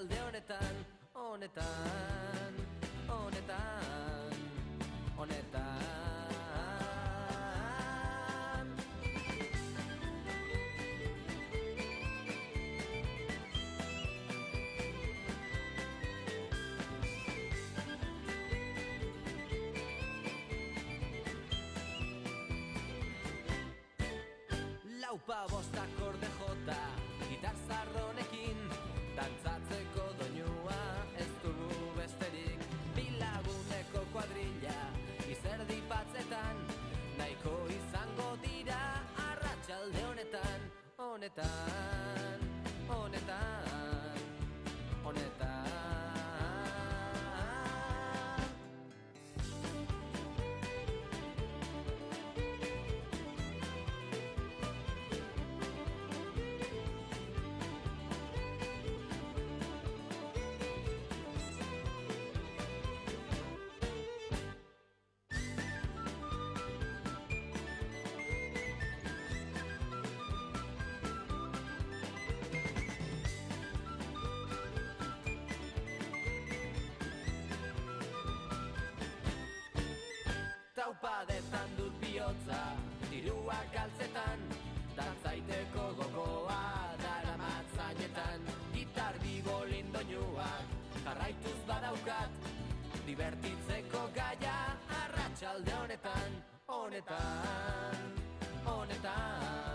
arratsalde honetan, honetan, honetan, honetan. Laupa bost akorde jota, gitar zarronekin, dantzatzeko doinua ez dugu besterik. Bilaguneko kuadrilla, izerdi batzetan, nahiko izango dira arratsalde honetan, honetan, honetan, honetan. Taupadetan dut bihotza, diruak galtzetan, dantzaiteko gogoa daramat zainetan. Gitar bigolin doinuak jarraituz badaukat, divertitzeko gaia arratsalde honetan, honetan, honetan.